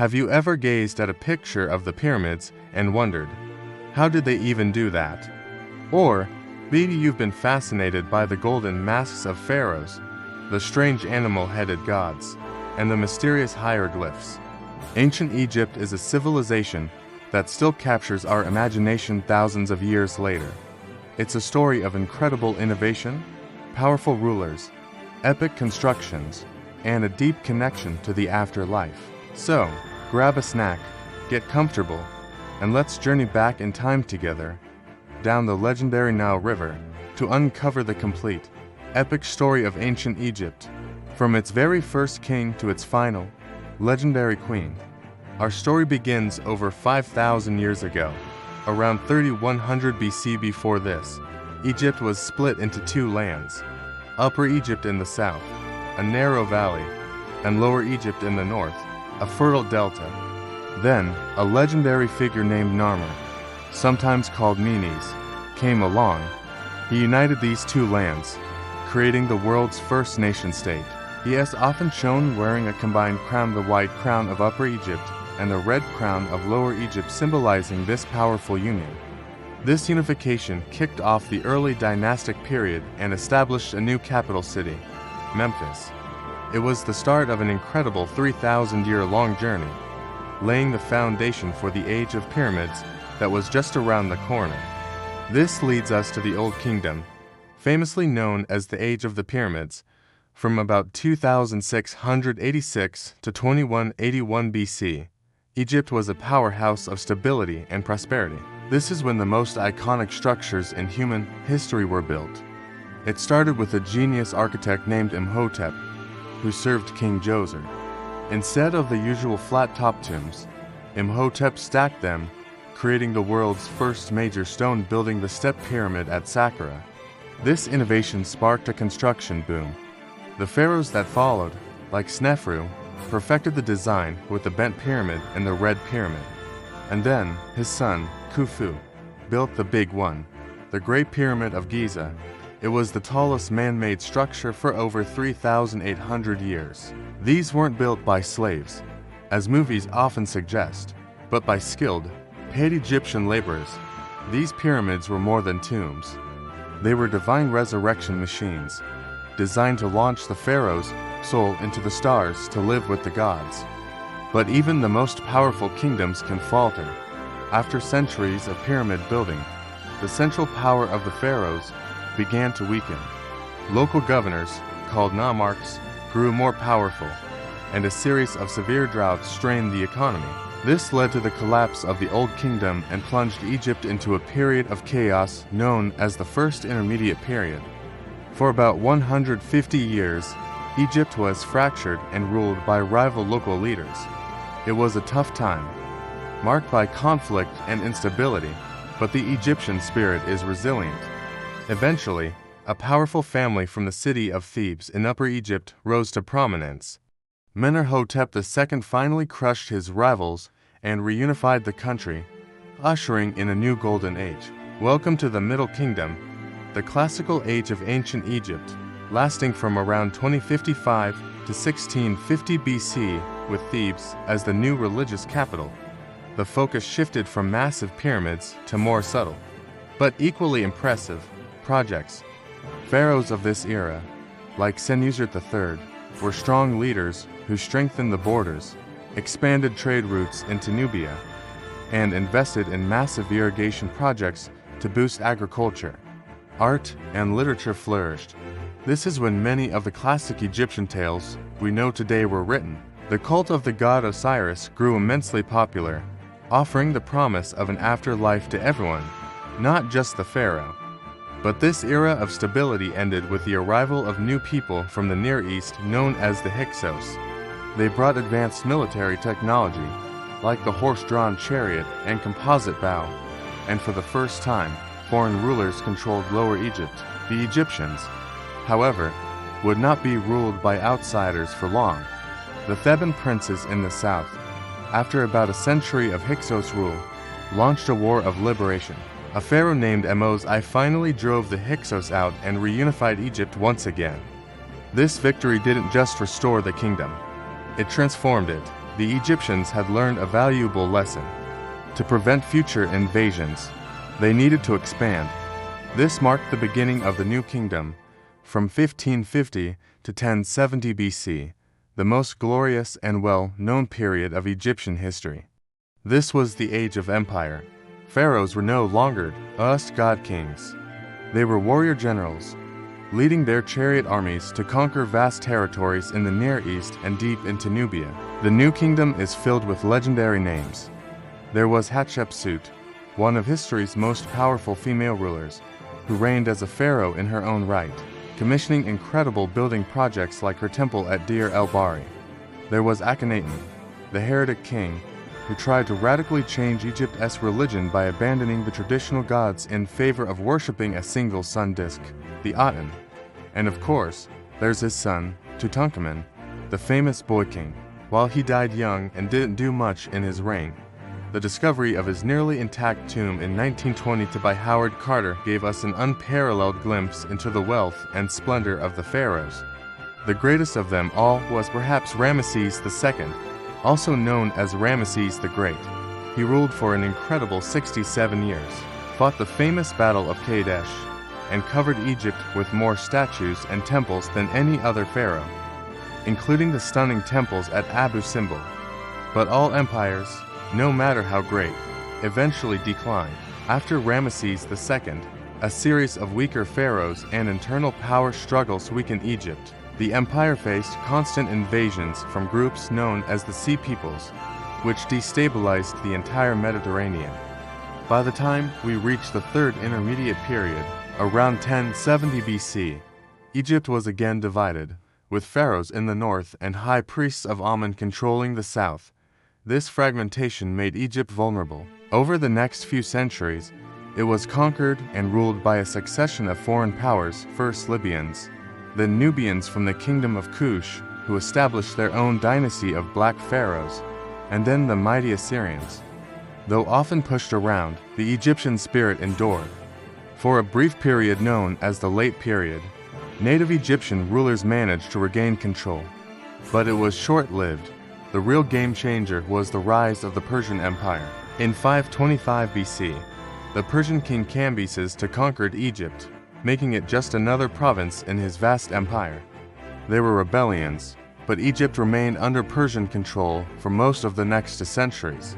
Have you ever gazed at a picture of the pyramids and wondered, how did they even do that? Or maybe you've been fascinated by the golden masks of pharaohs, the strange animal-headed gods, and the mysterious hieroglyphs. Ancient Egypt is a civilization that still captures our imagination thousands of years later. It's a story of incredible innovation, powerful rulers, epic constructions, and a deep connection to the afterlife. So, grab a snack, get comfortable, and let's journey back in time together, down the legendary Nile River, to uncover the complete, epic story of ancient Egypt, from its very first king to its final, legendary queen. Our story begins over 5,000 years ago. Around 3100 BC. Before this, Egypt was split into two lands, Upper Egypt in the south, a narrow valley, and Lower Egypt in the north, a fertile delta. Then, a legendary figure named Narmer, sometimes called Menes, came along. He united these two lands, creating the world's first nation-state. He is often shown wearing a combined crown, the white crown of Upper Egypt and the red crown of Lower Egypt, symbolizing this powerful union. This unification kicked off the early dynastic period and established a new capital city, Memphis. It was the start of an incredible 3,000-year-long journey, laying the foundation for the age of pyramids that was just around the corner. This leads us to the Old Kingdom, famously known as the Age of the Pyramids, from about 2686 to 2181 BC. Egypt was a powerhouse of stability and prosperity. This is when the most iconic structures in human history were built. It started with a genius architect named Imhotep, who served King Djoser. Instead of the usual flat-top tombs, Imhotep stacked them, creating the world's first major stone building, the Step Pyramid at Saqqara. This innovation sparked a construction boom. The pharaohs that followed, like Snefru, perfected the design with the bent pyramid and the red pyramid. And then, his son, Khufu, built the big one, the Great Pyramid of Giza. It was the tallest man-made structure for over 3,800 years. These weren't built by slaves, as movies often suggest, but by skilled, paid Egyptian laborers. These pyramids were more than tombs. They were divine resurrection machines, designed to launch the pharaoh's soul into the stars to live with the gods. But even the most powerful kingdoms can falter. After centuries of pyramid building, the central power of the pharaohs began to weaken. Local governors, called nomarchs, grew more powerful, and a series of severe droughts strained the economy. This led to the collapse of the Old Kingdom and plunged Egypt into a period of chaos known as the First Intermediate Period. For about 150 years, Egypt was fractured and ruled by rival local leaders. It was a tough time, marked by conflict and instability, but the Egyptian spirit is resilient. Eventually, a powerful family from the city of Thebes in Upper Egypt rose to prominence. Menarhotep II finally crushed his rivals and reunified the country, ushering in a new golden age. Welcome to the Middle Kingdom, the classical age of ancient Egypt, lasting from around 2055 to 1650 BC, with Thebes as the new religious capital. The focus shifted from massive pyramids to more subtle, but equally impressive, projects. Pharaohs of this era, like Senusert III, were strong leaders who strengthened the borders, expanded trade routes into Nubia, and invested in massive irrigation projects to boost agriculture. Art and literature flourished. This is when many of the classic Egyptian tales we know today were written. The cult of the god Osiris grew immensely popular, offering the promise of an afterlife to everyone, not just the pharaoh. But this era of stability ended with the arrival of new people from the Near East known as the Hyksos. They brought advanced military technology, like the horse-drawn chariot and composite bow, and for the first time, foreign rulers controlled Lower Egypt. The Egyptians, however, would not be ruled by outsiders for long. The Theban princes in the south, after about a century of Hyksos rule, launched a war of liberation. A pharaoh named Amos I finally drove the Hyksos out and reunified Egypt once again. This victory didn't just restore the kingdom, it transformed it. the Egyptians had learned a valuable lesson. To prevent future invasions, they needed to expand. This marked the beginning of the New Kingdom, from 1550 to 1070 BC, the most glorious and well-known period of Egyptian history. This was the age of empire. Pharaohs were no longer just god kings. They were warrior generals, leading their chariot armies to conquer vast territories in the Near East and deep into Nubia. The New Kingdom is filled with legendary names. There was Hatshepsut, one of history's most powerful female rulers, who reigned as a pharaoh in her own right, commissioning incredible building projects like her temple at Deir el-Bahri. There was Akhenaten, the heretic king, who tried to radically change Egypt's religion by abandoning the traditional gods in favor of worshipping a single sun disk, the Aten. And of course, there's his son, Tutankhamun, the famous boy king. While he died young and didn't do much in his reign, the discovery of his nearly intact tomb in 1920 by Howard Carter gave us an unparalleled glimpse into the wealth and splendor of the pharaohs. The greatest of them all was perhaps Ramesses II, also known as Ramesses the Great. He ruled for an incredible 67 years, fought the famous Battle of Kadesh, and covered Egypt with more statues and temples than any other pharaoh, including the stunning temples at Abu Simbel. But all empires, no matter how great, eventually decline. After Ramesses II, a series of weaker pharaohs and internal power struggles weakened Egypt. The empire faced constant invasions from groups known as the Sea Peoples, which destabilized the entire Mediterranean. By the time we reach the Third Intermediate Period, around 1070 BC, Egypt was again divided, with pharaohs in the north and high priests of Amun controlling the south. This fragmentation made Egypt vulnerable. Over the next few centuries, it was conquered and ruled by a succession of foreign powers, first Libyans, then Nubians from the kingdom of Kush, who established their own dynasty of black pharaohs, and then the mighty Assyrians. Though often pushed around, the Egyptian spirit endured. For a brief period known as the Late Period, native Egyptian rulers managed to regain control. But it was short-lived. The real game changer was the rise of the Persian Empire. In 525 BC, the Persian king Cambyses conquered Egypt, making it just another province in his vast empire. There were rebellions, but Egypt remained under Persian control for most of the next centuries.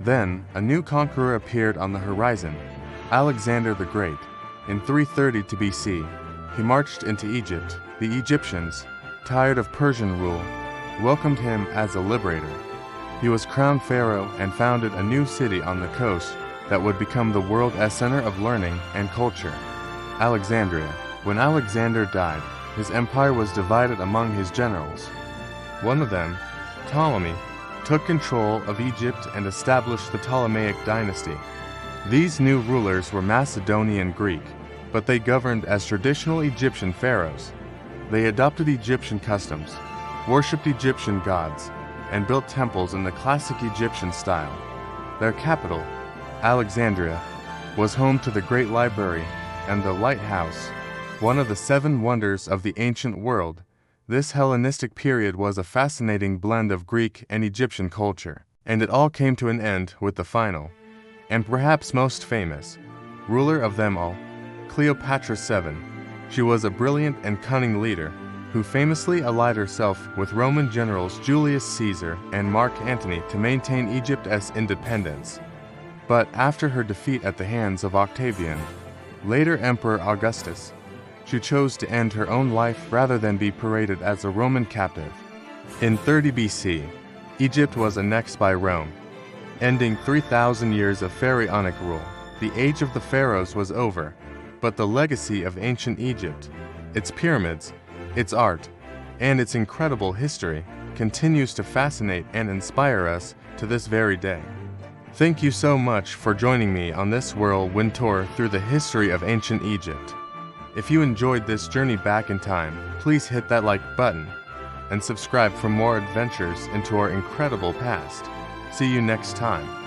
Then, a new conqueror appeared on the horizon, Alexander the Great. In 330 BC, he marched into Egypt. The Egyptians, tired of Persian rule, welcomed him as a liberator. He was crowned pharaoh and founded a new city on the coast that would become the world's center of learning and culture, Alexandria. When Alexander died, his empire was divided among his generals. One of them, Ptolemy, took control of Egypt and established the Ptolemaic dynasty. These new rulers were Macedonian Greek, but they governed as traditional Egyptian pharaohs. They adopted Egyptian customs, worshipped Egyptian gods, and built temples in the classic Egyptian style. Their capital, Alexandria, was home to the Great Library and the Lighthouse, one of the 7 wonders of the ancient world. This Hellenistic period was a fascinating blend of Greek and Egyptian culture, and it all came to an end with the final, and perhaps most famous, ruler of them all, Cleopatra VII. She was a brilliant and cunning leader, who famously allied herself with Roman generals Julius Caesar and Mark Antony to maintain Egypt's independence. But after her defeat at the hands of Octavian, later Emperor Augustus, she chose to end her own life rather than be paraded as a Roman captive. In 30 BC, Egypt was annexed by Rome, ending 3,000 years of pharaonic rule. The age of the pharaohs was over, but the legacy of ancient Egypt, its pyramids, its art, and its incredible history continues to fascinate and inspire us to this very day. Thank you so much for joining me on this whirlwind tour through the history of ancient Egypt. If you enjoyed this journey back in time, please hit that like button and subscribe for more adventures into our incredible past. See you next time.